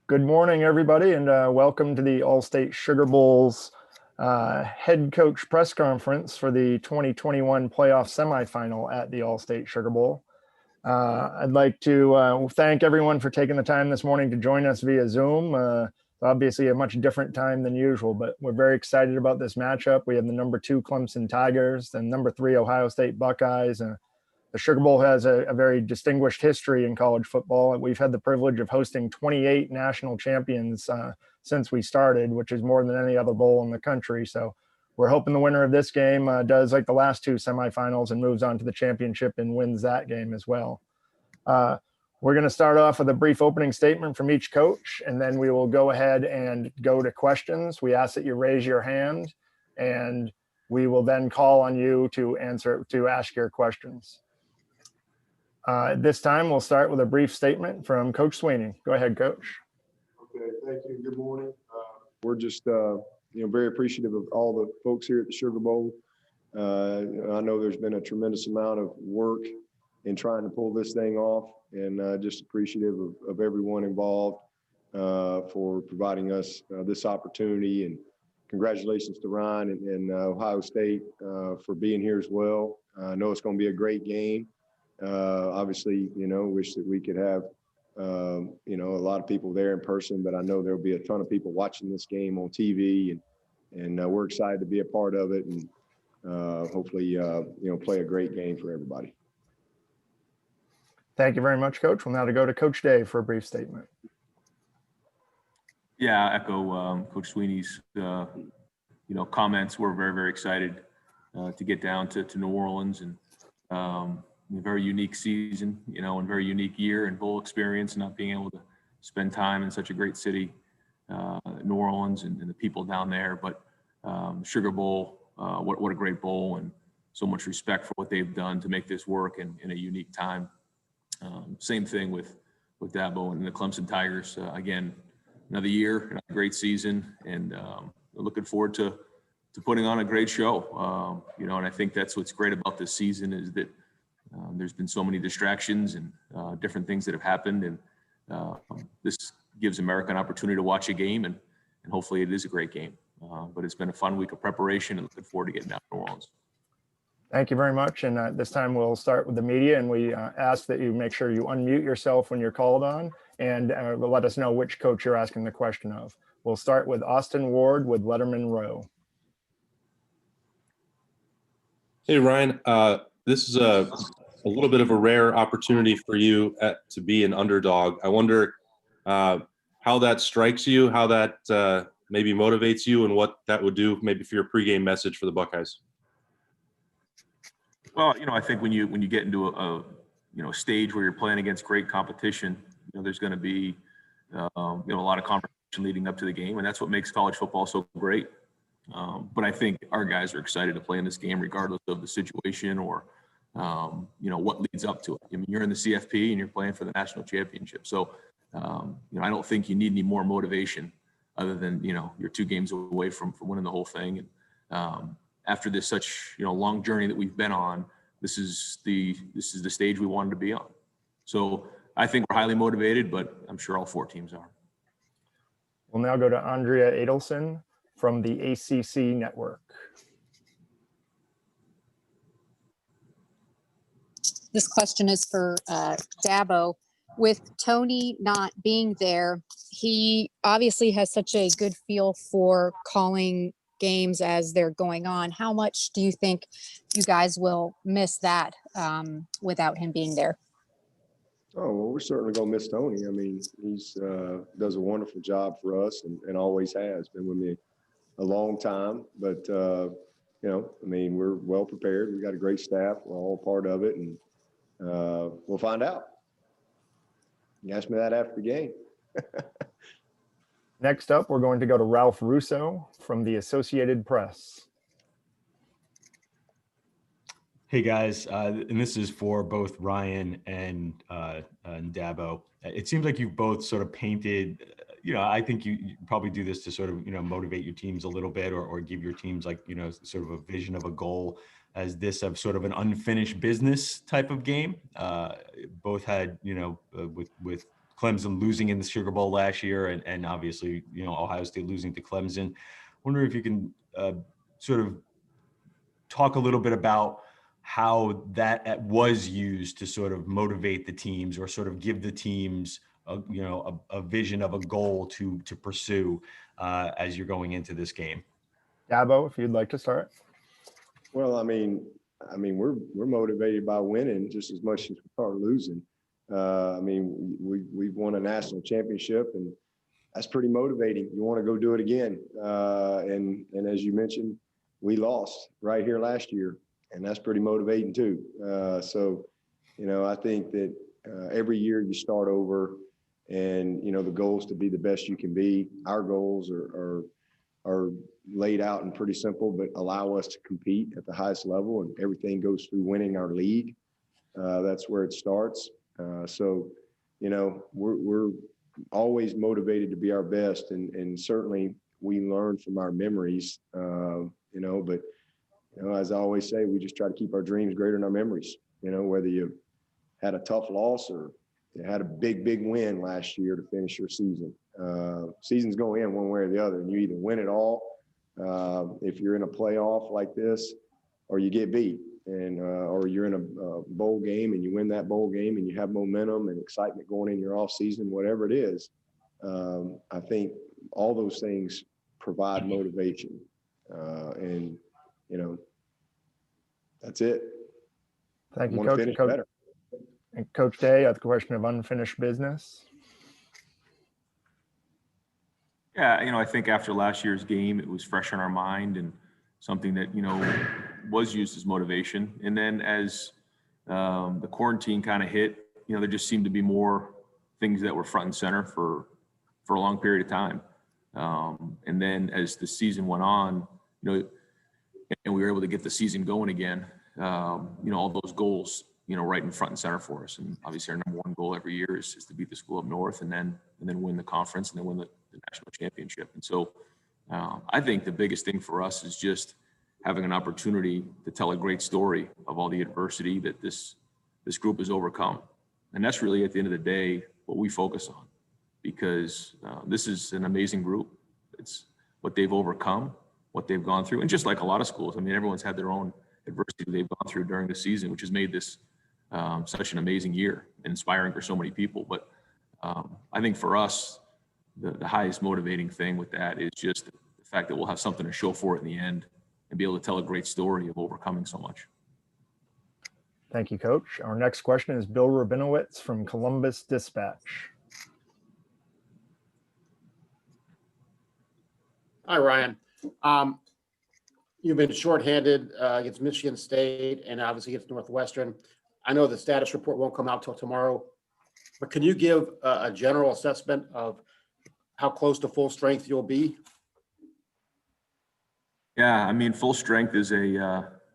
Good morning, everybody, and welcome to the All-State Sugar Bowl's head coach press conference for the 2021 playoff semifinal at the All-State Sugar Bowl. I'd like to thank everyone for taking the time this morning to join us via Zoom. Obviously a much different time than usual, but we're very excited about this matchup. We have the number 2 Clemson Tigers, the number 3 Ohio State Buckeyes. The Sugar Bowl has a very distinguished history in college football. We've had the privilege of hosting 28 national champions since we started, which is more than any other bowl in the country. So we're hoping the winner of this game does like the last 2 semifinals and moves on to the championship and wins that game as well. We're going to start off with a brief opening statement from each coach, and then we will go ahead and go to questions. We ask that you raise your hand, and we will then call on you to ask your questions. This time, we'll start with a brief statement from Coach Swinney. Go ahead, Coach. Okay, thank you. Good morning. We're just, very appreciative of all the folks here at the Sugar Bowl. I know there's been a tremendous amount of work in trying to pull this thing off, and just appreciative of everyone involved for providing us this opportunity. And congratulations to Ryan and Ohio State for being here as well. I know it's going to be a great game. Obviously, wish that we could have, a lot of people there in person, but I know there'll be a ton of people watching this game on TV, and we're excited to be a part of it, and hopefully, play a great game for everybody. Thank you very much, Coach. We'll now go to Coach Day for a brief statement. Yeah, I echo Coach Swinney's, comments. We're very, very excited to get down to New Orleans, and a very unique season, and very unique year and bowl experience, not being able to spend time in such a great city, New Orleans, and the people down there. But Sugar Bowl, what a great bowl, and so much respect for what they've done to make this work in a unique time. Same thing with Dabo and the Clemson Tigers. Again, another year, a great season, and looking forward to putting on a great show. And I think that's what's great about this season is that there's been so many distractions and different things that have happened, and this gives America an opportunity to watch a game, and hopefully it is a great game. But it's been a fun week of preparation, and looking forward to getting down to New Orleans. Thank you very much. And this time we'll start with the media, and we ask that you make sure you unmute yourself when you're called on, and let us know which coach you're asking the question of. We'll start with Austin Ward with Letterman Row. Hey, Ryan. This is a little bit of a rare opportunity for you to be an underdog. I wonder how that strikes you, how that maybe motivates you, and what that would do maybe for your pregame message for the Buckeyes. Well, I think when you get into a stage where you're playing against great competition, there's going to be a lot of conversation leading up to the game, and that's what makes college football so great. But I think our guys are excited to play in this game regardless of the situation or what leads up to it. I mean, you're in the CFP and you're playing for the national championship. So, I don't think you need any more motivation other than, you're 2 games away from winning the whole thing. And after this such, long journey that we've been on, this is the stage we wanted to be on. So I think we're highly motivated, but I'm sure all 4 teams are. We'll now go to Andrea Adelson from the ACC Network. This question is for Dabo. With Tony not being there, he obviously has such a good feel for calling games as they're going on. How much do you think you guys will miss that without him being there? Oh, well, we're certainly going to miss Tony. I mean, he's does a wonderful job for us and always has. Been with me a long time. But, we're well prepared. We got a great staff. We're all part of it. And we'll find out. You asked me that after the game. Next up, we're going to go to Ralph Russo from the Associated Press. Hey guys, and this is for both Ryan and Dabo. It seems like you've both sort of painted, I think you probably do this to sort of, motivate your teams a little bit or give your teams like, sort of a vision of a goal as this of sort of an unfinished business type of game. Both had, with Clemson losing in the Sugar Bowl last year, and obviously, Ohio State losing to Clemson. Wonder if you can sort of talk a little bit about how that was used to sort of motivate the teams, or sort of give the teams a vision of a goal to pursue as you're going into this game. Dabo, if you'd like to start. Well, I mean, we're motivated by winning just as much as we are losing. We've won a national championship, and that's pretty motivating. You want to go do it again. And as you mentioned, we lost right here last year, and that's pretty motivating too. So, I think that every year you start over, and the goal is to be the best you can be. Our goals are laid out and pretty simple, but allow us to compete at the highest level, and everything goes through winning our league. That's where it starts. So, we're always motivated to be our best, and certainly we learn from our memories, but as I always say, we just try to keep our dreams greater than our memories, whether you had a tough loss or you had a big win last year to finish your season. Season's going in one way or the other, and you either win it all if you're in a playoff like this, or you get beat, and or you're in a bowl game and you win that bowl game and you have momentum and excitement going in your off season, whatever it is. I think all those things provide motivation, and that's it. Thank you, I wanna Coach. finish better. And Coach Day, at the question of unfinished business. Yeah, I think after last year's game, it was fresh on our mind and something that, was used as motivation. And then as the quarantine kind of hit, there just seemed to be more things that were front and center for a long period of time. And then as the season went on, and we were able to get the season going again, all those goals, right in front and center for us. And obviously our number one goal every year is to beat the school up north, and then win the conference, and then win the national championship. And so I think the biggest thing for us is just having an opportunity to tell a great story of all the adversity that this group has overcome. And that's really, at the end of the day, what we focus on, because this is an amazing group. It's what they've overcome, what they've gone through. And just like a lot of schools, everyone's had their own adversity they've gone through during the season, which has made this such an amazing year, inspiring for so many people. But I think for us, the highest motivating thing with that is just the fact that we'll have something to show for it in the end, and be able to tell a great story of overcoming so much. Thank you, Coach. Our next question is Bill Rabinowitz from Columbus Dispatch. Hi, Ryan. You've been shorthanded against Michigan State and obviously against Northwestern. I know the status report won't come out till tomorrow, but can you give a general assessment of how close to full strength you'll be? Yeah, full strength is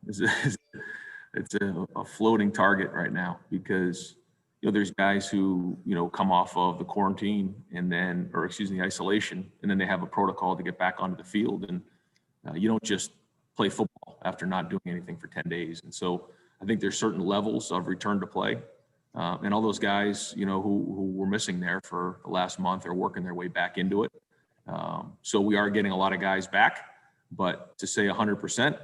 it's a floating target right now, because there's guys who come off of the quarantine isolation, and then they have a protocol to get back onto the field, and you don't just play football after not doing anything for 10 days. And so I think there's certain levels of return to play, and all those guys who were missing there for the last month are working their way back into it. So we are getting a lot of guys back, but to say 100%,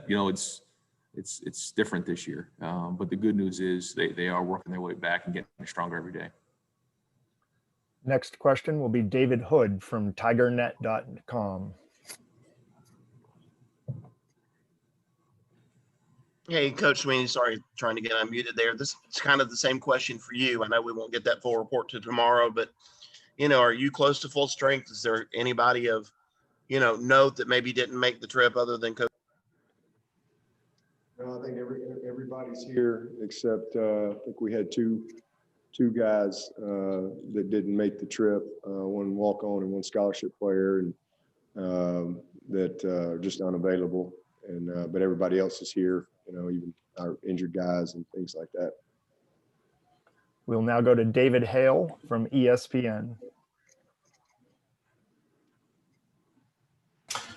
it's different this year. But the good news is they are working their way back and getting stronger every day. Next question will be David Hood from TigerNet.com. Hey, Coach Swinney, sorry, trying to get unmuted there. This is kind of the same question for you. I know we won't get that full report to tomorrow, but, are you close to full strength? Is there anybody of, note that maybe didn't make the trip other than Coach? No, I think everybody's here except I think we had two guys that didn't make the trip, one walk-on and one scholarship player, and that are just unavailable. And but everybody else is here, even our injured guys and things like that. We'll now go to David Hale from ESPN.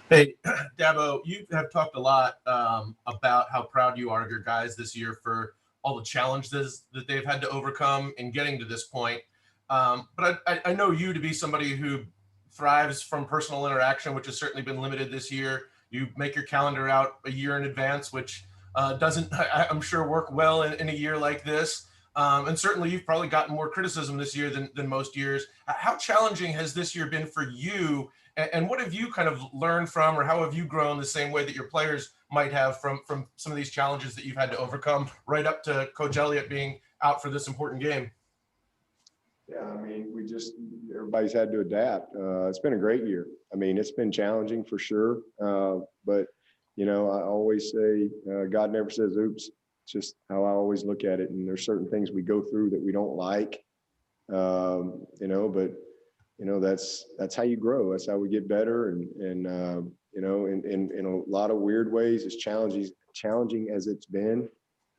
Hey, Dabo, you have talked a lot about how proud you are of your guys this year for all the challenges that they've had to overcome in getting to this point. But I know you to be somebody who thrives from personal interaction, which has certainly been limited this year. You make your calendar out a year in advance, which doesn't, I'm sure, work well in a year like this. And certainly you've probably gotten more criticism this year than most years. How challenging has this year been for you? And what have you kind of learned from, or how have you grown the same way that your players might have from some of these challenges that you've had to overcome, right up to Coach Elliott being out for this important game? Yeah, I mean, everybody's had to adapt. It's been a great year. I mean, it's been challenging for sure. But, I always say, God never says, oops. It's just how I always look at it. And there's certain things we go through that we don't like, but that's how you grow. That's how we get better. And in a lot of weird ways, as challenging as it's been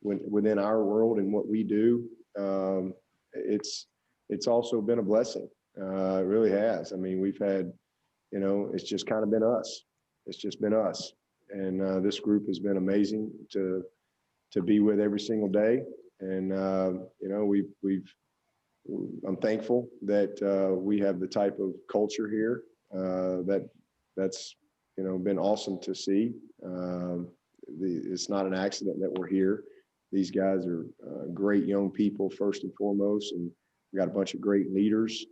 within our world and what we do, it's also been a blessing. It really has. I mean, we've had, it's just kind of been us. It's just been us. And this group has been amazing to be with every single day. And, I'm thankful that we have the type of culture here that's been awesome to see. It's not an accident that we're here. These guys are great young people, first and foremost, and we got a bunch of great leaders.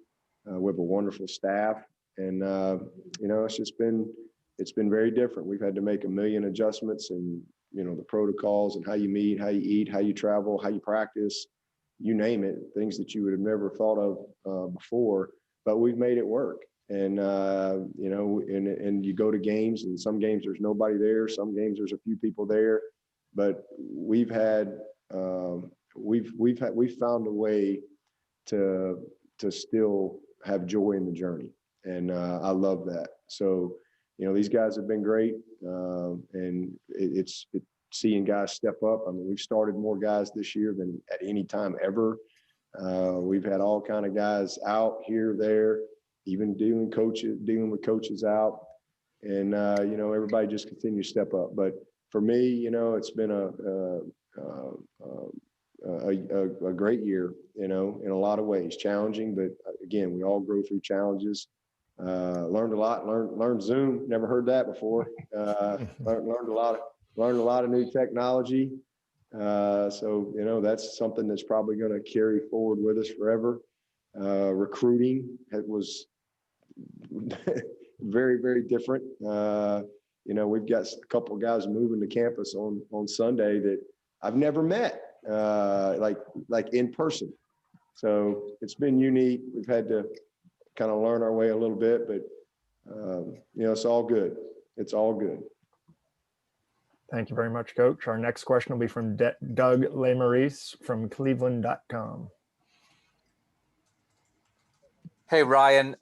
We have a wonderful staff, and it's been very different. We've had to make a million adjustments, and the protocols and how you meet, how you eat, how you travel, how you practice, you name it, things that you would have never thought of before, but we've made it work. And, and you go to games, and some games there's nobody there. Some games there's a few people there, but we've found a way to still have joy in the journey. And I love that. So, these guys have been great. And it's seeing guys step up. I mean, we've started more guys this year than at any time ever. We've had all kind of guys out here, there, even dealing with coaches out. And, everybody just continues to step up. But for me, it's been a great year, in a lot of ways. Challenging, but again, we all grow through challenges. Learned a lot, learned Zoom, never heard that before. Learned a lot of new technology. So, that's something that's probably going to carry forward with us forever. Recruiting, it was very, very different. We've got a couple of guys moving to campus on Sunday that I've never met, like in person. So it's been unique. We've had to kind of learn our way a little bit, but it's all good. It's all good. Thank you very much, Coach. Our next question will be from Doug Lesmerises from Cleveland.com. Hey, Ryan.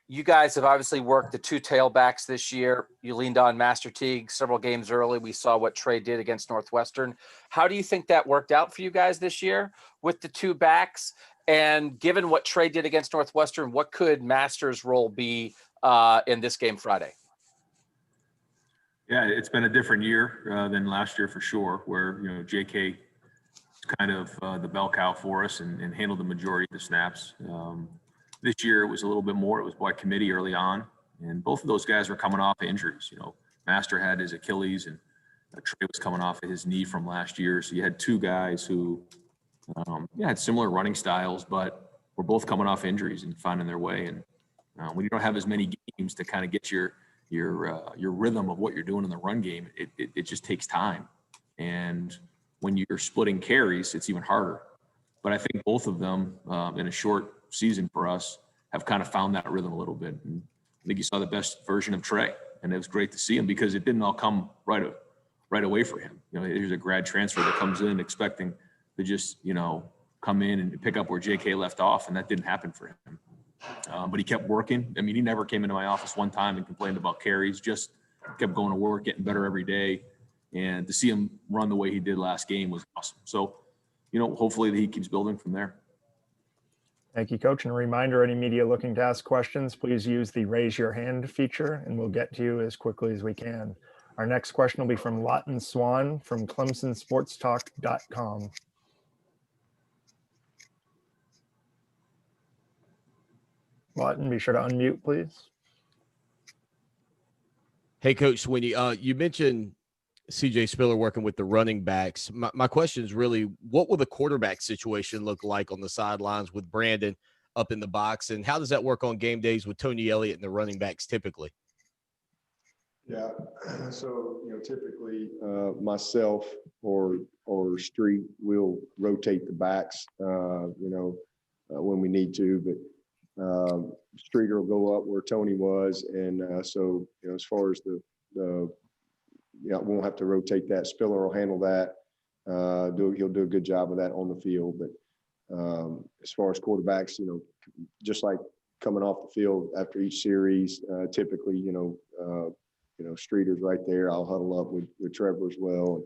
You guys have obviously worked the two tailbacks this year. You leaned on Master Teague several games early. We saw what Trey did against Northwestern. How do you think that worked out for you guys this year with the two backs? And given what Trey did against Northwestern, what could Master's role be in this game Friday? Yeah, it's been a different year than last year for sure, where, JK kind of the bell cow for us and handled the majority of the snaps. This year it was a little bit more. It was by committee early on, and both of those guys were coming off injuries. Master had his Achilles, and Trey was coming off of his knee from last year. So you had two guys who had similar running styles, but were both coming off injuries and finding their way. And when you don't have as many games to kind of get your rhythm of what you're doing in the run game, it just takes time. And when you're splitting carries, it's even harder. But I think both of them in a short season for us have kind of found that rhythm a little bit. And I think you saw the best version of Trey, and it was great to see him because it didn't all come right away for him. Here's a grad transfer that comes in expecting to just, come in and pick up where JK left off, and that didn't happen for him. But he kept working. I mean, he never came into my office one time and complained about carries, just kept going to work, getting better every day. And to see him run the way he did last game was awesome. So, hopefully he keeps building from there. Thank you, Coach. And a reminder, any media looking to ask questions, please use the raise your hand feature and we'll get to you as quickly as we can. Our next question will be from Lawton Swan from ClemsonSportsTalk.com. Lawton, be sure to unmute, please. Hey, Coach Swinney, you mentioned CJ Spiller working with the running backs. My question is really, what will the quarterback situation look like on the sidelines with Brandon up in the box? And how does that work on game days with Tony Elliott and the running backs typically? Yeah, so, typically myself or Street will rotate the backs, when we need to, but Streeter will go up where Tony was. And so, as far as the won't have to rotate that. Spiller will handle that. He'll do a good job of that on the field. But as far as quarterbacks, just like coming off the field after each series, typically, Streeter's right there. I'll huddle up with Trevor as well.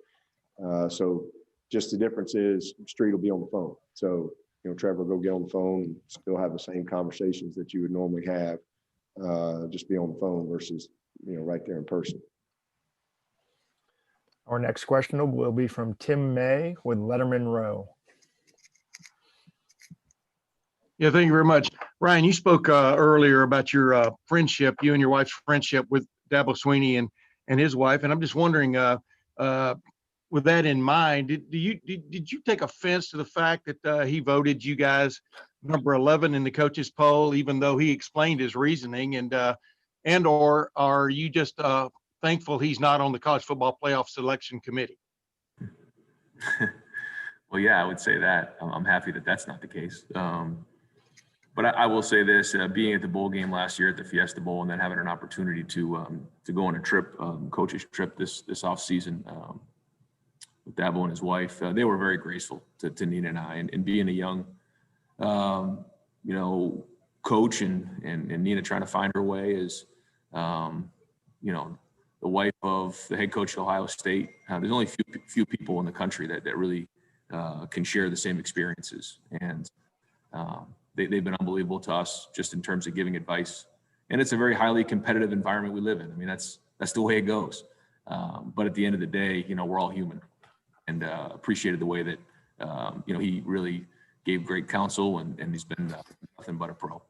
So just the difference is Street will be on the phone. So, Trevor will go get on the phone and still have the same conversations that you would normally have, just be on the phone versus, right there in person. Our next question will be from Tim May with Letterman Row. Yeah, thank you very much. Ryan, you spoke earlier about your friendship, you and your wife's friendship with Dabo Swinney and his wife. And I'm just wondering, with that in mind, did you take offense to the fact that he voted you guys number 11 in the coaches poll, even though he explained his reasoning, and or are you just thankful he's not on the college football playoff selection committee? Well, yeah, I would say that. I'm happy that that's not the case. But I will say this, being at the bowl game last year at the Fiesta Bowl and then having an opportunity to go on a trip, coach's trip this off season with Dabo and his wife, they were very graceful to Nina and I. And being a young, coach and Nina trying to find her way as, the wife of the head coach at Ohio State. There's only few people in the country that really can share the same experiences. And they've been unbelievable to us just in terms of giving advice. And it's a very highly competitive environment we live in. I mean, that's the way it goes. But at the end of the day, we're all human, and appreciated the way that, he really gave great counsel, and he's been nothing but a pro.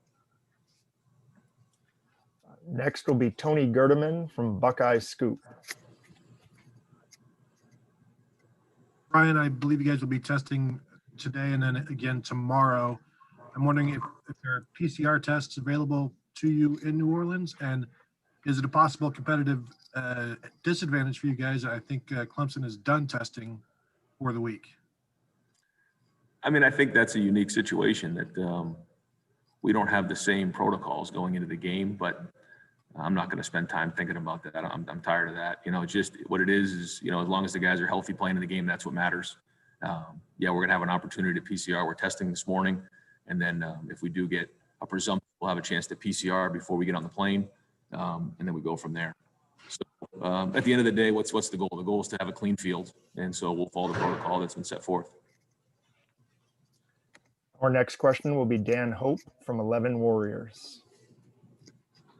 Next will be Tony Gerdeman from Buckeye Scoop. Ryan, I believe you guys will be testing today and then again tomorrow. I'm wondering if there are PCR tests available to you in New Orleans, and is it a possible competitive disadvantage for you guys? I think Clemson is done testing for the week. I mean, I think that's a unique situation that we don't have the same protocols going into the game, but I'm not going to spend time thinking about that. I'm tired of that. Just what it is, as long as the guys are healthy playing in the game, that's what matters. We're going to have an opportunity to PCR. We're testing this morning. And then if we do get a presumption, we'll have a chance to PCR before we get on the plane. And then we go from there. So at the end of the day, what's the goal? The goal is to have a clean field. And so we'll follow the protocol that's been set forth. Our next question will be Dan Hope from 11 Warriors.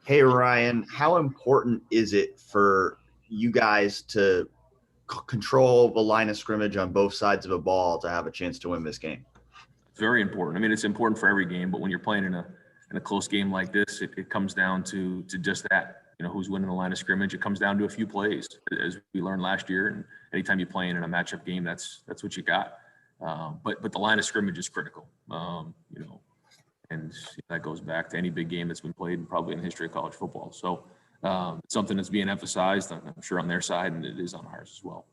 Hey, Ryan, how important is it for you guys to control the line of scrimmage on both sides of a ball to have a chance to win this game? It's very important. I mean, it's important for every game, but when you're playing in a close game like this, it comes down to just that. Who's winning the line of scrimmage. It comes down to a few plays, as we learned last year. And anytime you play in a matchup game, that's what you got. But the line of scrimmage is critical. And that goes back to any big game that's been played probably in the history of college football. So it's something that's being emphasized, I'm sure, on their side, and it is on ours as well.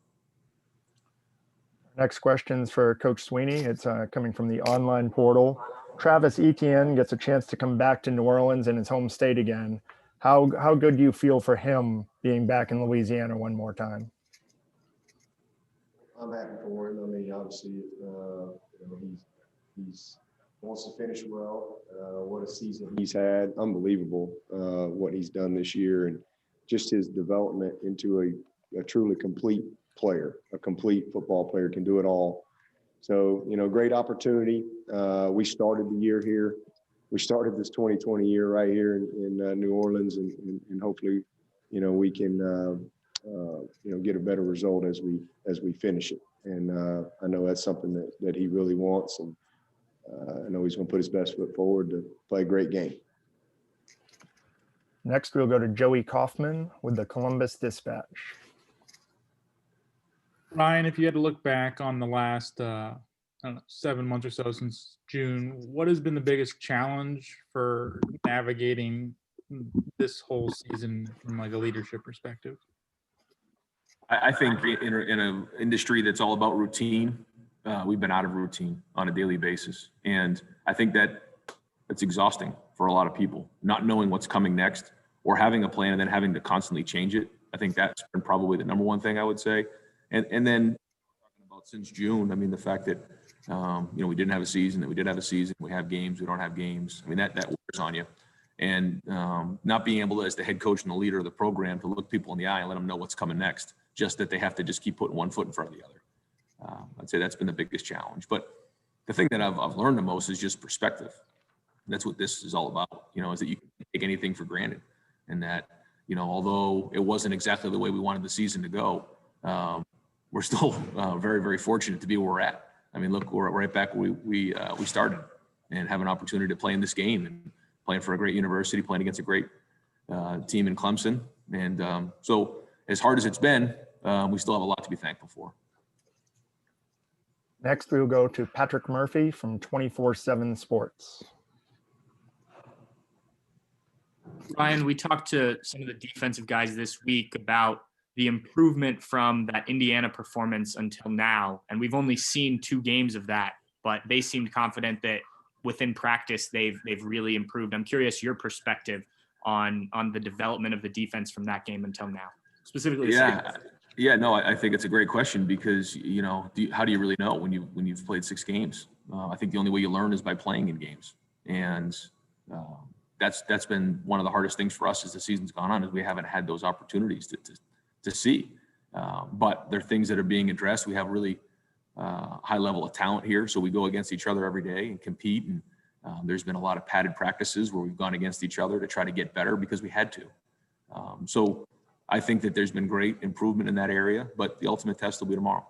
Next question is for Coach Swinney. It's coming from the online portal. Travis Etienne gets a chance to come back to New Orleans in his home state again. How good do you feel for him being back in Louisiana one more time? I'm happy for him. I mean, obviously, he's wants to finish well. What a season he's had. Unbelievable what he's done this year, and just his development into a truly complete player, a complete football player, can do it all. So, great opportunity. We started the year here. We started this 2020 year right here in New Orleans, and hopefully, we can, get a better result as we finish it. And I know that's something that he really wants, and I know he's going to put his best foot forward to play a great game. Next, we'll go to Joey Kaufman with the Columbus Dispatch. Ryan, if you had to look back on the last, I don't know, 7 months or so since June, what has been the biggest challenge for navigating this whole season from like a leadership perspective? I think in an industry that's all about routine, we've been out of routine on a daily basis. And I think that it's exhausting for a lot of people, not knowing what's coming next or having a plan and then having to constantly change it. I think that's been probably the number one thing I would say. And then talking about since June, I mean, the fact that, we didn't have a season, that we did have a season, we have games, we don't have games. I mean, that wears on you. And not being able to, as the head coach and the leader of the program, to look people in the eye and let them know what's coming next, just that they have to just keep putting one foot in front of the other. I'd say that's been the biggest challenge. But the thing that I've learned the most is just perspective. That's what this is all about, is that you can take anything for granted. And that, although it wasn't exactly the way we wanted the season to go, we're still very, very fortunate to be where we're at. I mean, look, we're right back where we started and have an opportunity to play in this game and playing for a great university, playing against a great team in Clemson. And so as hard as it's been, we still have a lot to be thankful for. Next, we will go to Patrick Murphy from 24/7 Sports. Ryan, we talked to some of the defensive guys this week about the improvement from that Indiana performance until now. And we've only seen 2 games of that, but they seemed confident that within practice, they've really improved. I'm curious your perspective on the development of the defense from that game until now, specifically. Yeah, no, I think it's a great question because, how do you really know when you've played 6 games? I think the only way you learn is by playing in games. And that's been one of the hardest things for us as the season's gone on, is we haven't had those opportunities to see. But there are things that are being addressed. We have really high level of talent here. So we go against each other every day and compete. And there's been a lot of padded practices where we've gone against each other to try to get better because we had to. So I think that there's been great improvement in that area, but the ultimate test will be tomorrow.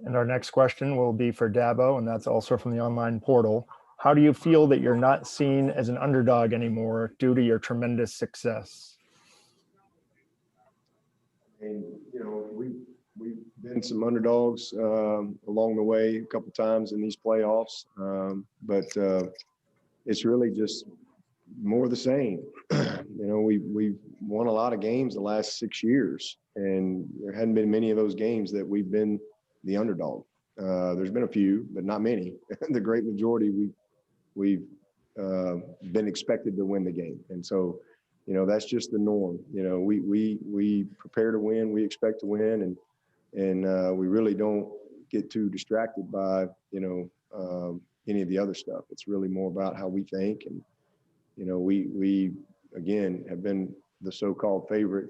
And our next question will be for Dabo, and that's also from the online portal. How do you feel that you're not seen as an underdog anymore due to your tremendous success? And, we've been some underdogs along the way a couple times in these playoffs, but it's really just more the same. We've won a lot of games the last 6 years, and there hadn't been many of those games that we've been the underdog. There's been a few, but not many. The great majority we've been expected to win the game, and so that's just the norm. We prepare to win, we expect to win, and we really don't get too distracted by any of the other stuff. It's really more about how we think, and we again have been the so-called favorite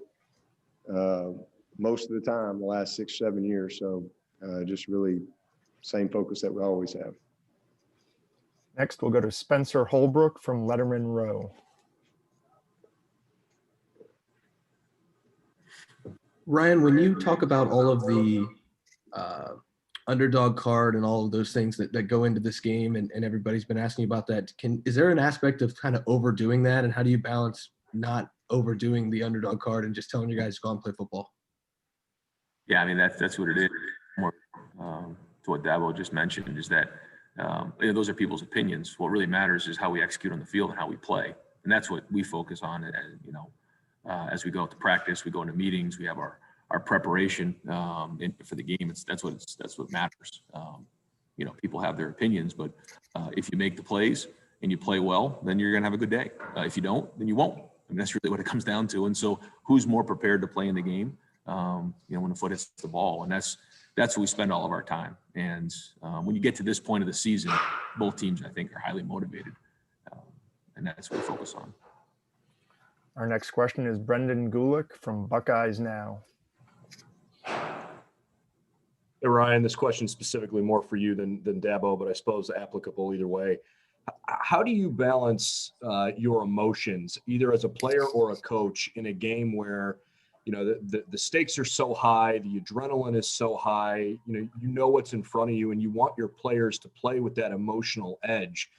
most of the time the last 6-7 years. So just really same focus that we always have. Next, we'll go to Spencer Holbrook from Letterman Row. Ryan, when you talk about all of the underdog card and all of those things that go into this game, and everybody's been asking about that, is there an aspect of kind of overdoing that, and how do you balance not overdoing the underdog card and just telling your guys to go and play football? Yeah, I mean, that's what it is. More to what Dabo just mentioned is that those are people's opinions. What really matters is how we execute on the field and how we play, and that's what we focus on. As we go to practice, we go into meetings, we have our preparation for the game. That's what matters. People have their opinions, but if you make the plays and you play well, then you're going to have a good day. If you don't, then you won't. I mean, that's really what it comes down to. And so who's more prepared to play in the game, when the foot hits the ball, and that's where we spend all of our time. And when you get to this point of the season, both teams, I think, are highly motivated. And that's what we focus on. Our next question is Brendan Gulick from Buckeyes Now. Hey, Ryan, this question is specifically more for you than Dabo, but I suppose applicable either way. How do you balance your emotions, either as a player or a coach, in a game where, the stakes are so high, the adrenaline is so high, you know what's in front of you, and you want your players to play with that emotional edge.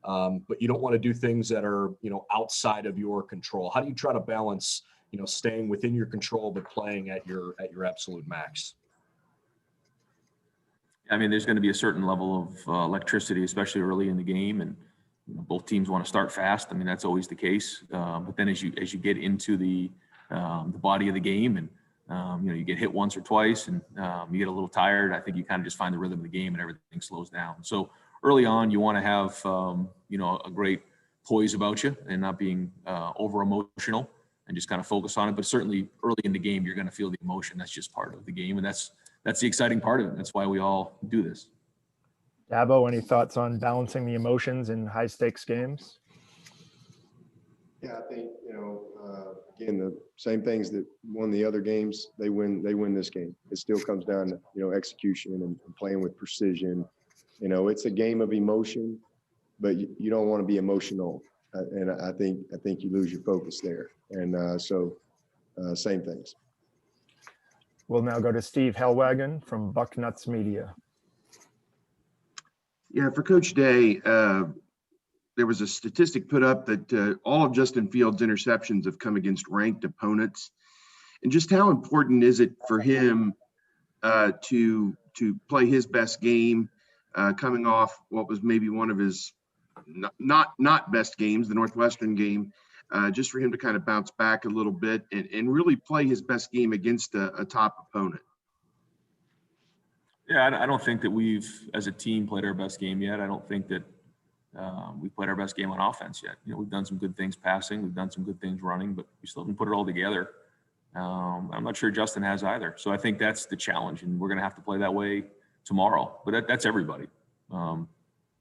but you don't want to do things that are, outside of your control. How do you try to balance, staying within your control, but playing at your absolute max? I mean, there's going to be a certain level of electricity, especially early in the game, and both teams want to start fast. I mean, that's always the case. But then as you get into the body of the game, and you get hit once or twice, and you get a little tired, I think you kind of just find the rhythm of the game, and everything slows down. So early on, you want to have a great poise about you and not being over emotional, and just kind of focus on it. But certainly early in the game, you're going to feel the emotion. That's just part of the game, and that's the exciting part of it. That's why we all do this. Dabo, any thoughts on balancing the emotions in high stakes games? Yeah, I think, again, the same things that won the other games, they win this game. It still comes down to, execution and playing with precision. It's a game of emotion, but you don't want to be emotional. And I think you lose your focus there. And so same things. We'll now go to Steve Helwagen from Bucknuts Media. Yeah, for Coach Day, there was a statistic put up that all of Justin Fields' interceptions have come against ranked opponents. And just how important is it for him to play his best game, coming off what was maybe one of his not best games, the Northwestern game, just for him to kind of bounce back a little bit and really play his best game against a top opponent? Yeah, I don't think that we've, as a team, played our best game yet. I don't think that we played our best game on offense yet. We've done some good things passing, we've done some good things running, but we still haven't put it all together. I'm not sure Justin has either. So I think that's the challenge, and we're going to have to play that way tomorrow. But that's everybody.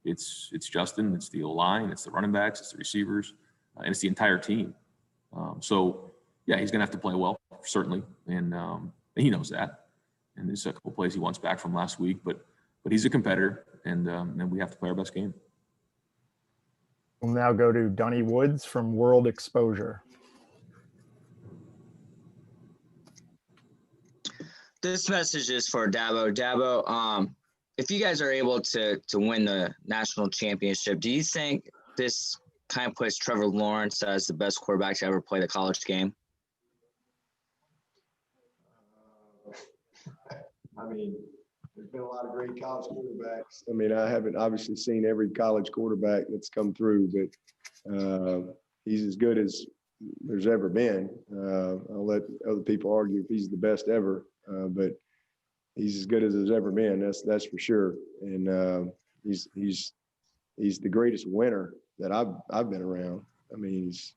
It's Justin, it's the O-line, it's the running backs, it's the receivers, and it's the entire team. So yeah, he's going to have to play well, certainly, and he knows that. And there's a couple plays he wants back from last week, but he's a competitor, and we have to play our best game. We'll now go to Donnie Woods from World Exposure. This message is for Dabo. Dabo, if you guys are able to win the national championship, do you think this kind of puts Trevor Lawrence as the best quarterback to ever play the college game? I mean, there's been a lot of great college quarterbacks. I mean, I haven't obviously seen every college quarterback that's come through, but he's as good as there's ever been. I'll let other people argue if he's the best ever, but he's as good as there's ever been. That's for sure. And he's the greatest winner that I've been around. I mean, he's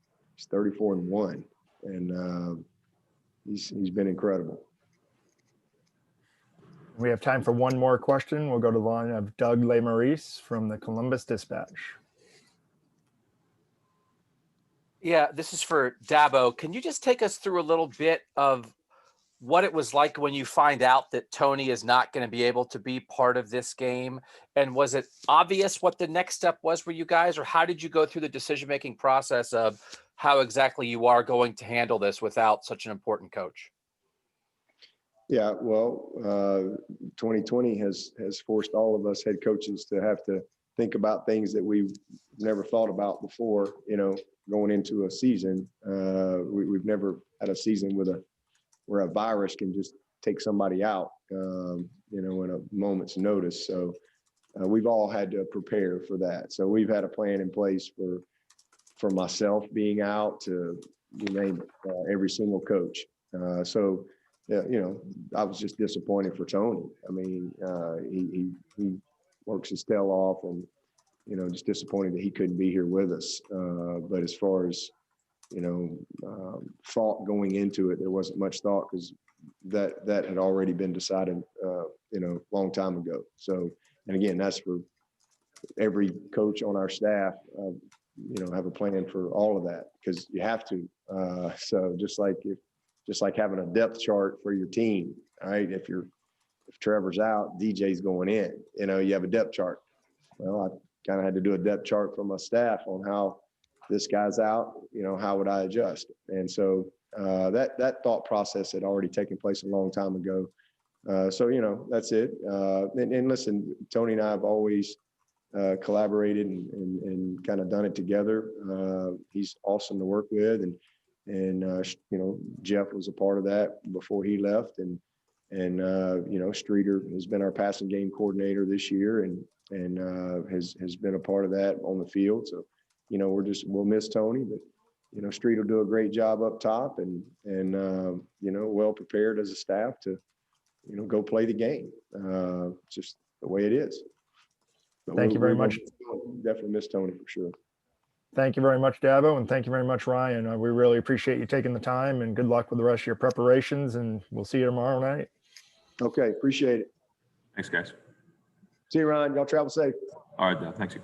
34-1, and he's been incredible. We have time for one more question. We'll go to the line of Doug Lesmerises from the Columbus Dispatch. Yeah, this is for Dabo. Can you just take us through a little bit of what it was like when you find out that Tony is not going to be able to be part of this game? And was it obvious what the next step was for you guys, or how did you go through the decision-making process of how exactly you are going to handle this without such an important coach? Yeah, well, 2020 has forced all of us head coaches to have to think about things that we've never thought about before, going into a season. We've never had a season where a virus can just take somebody out, in a moment's notice. So we've all had to prepare for that. So we've had a plan in place for myself being out to, you name it, every single coach. So I was just disappointed for Tony. I mean, he works his tail off, and, just disappointed that he couldn't be here with us. But as far as, thought going into it, there wasn't much thought, because that had already been decided, long time ago. So, and again, that's for every coach on our staff, have a plan for all of that, because you have to. So just like having a depth chart for your team, all right? If Trevor's out, DJ's going in, you have a depth chart. Well, I kind of had to do a depth chart for my staff on how this guy's out, how would I adjust? And so that thought process had already taken place a long time ago. So, that's it. And listen, Tony and I have always collaborated and kind of done it together. He's awesome to work with, and you know, Jeff was a part of that before he left, and you know, Streeter has been our passing game coordinator this year, and has been a part of that on the field. So, you know, we'll miss Tony, but you know, Street will do a great job up top, and you know, well prepared as a staff to, you know, go play the game. Just the way it is. But Thank you very much. Definitely miss Tony for sure. Thank you very much, Dabo, and thank you very much, Ryan. We really appreciate you taking the time, and good luck with the rest of your preparations, and we'll see you tomorrow night. Okay, appreciate it. Thanks, guys. See you, Ryan. Y'all travel safe. All right, thanks.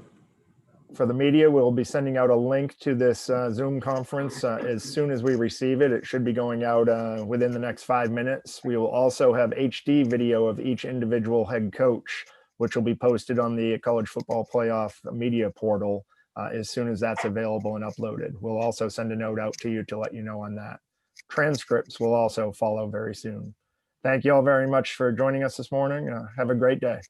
For the media, we'll be sending out a link to this Zoom conference as soon as we receive it. It should be going out within the next 5 minutes. We will also have HD video of each individual head coach, which will be posted on the College Football Playoff media portal as soon as that's available and uploaded. We'll also send a note out to you to let you know on that. Transcripts will also follow very soon. Thank you all very much for joining us this morning. Have a great day.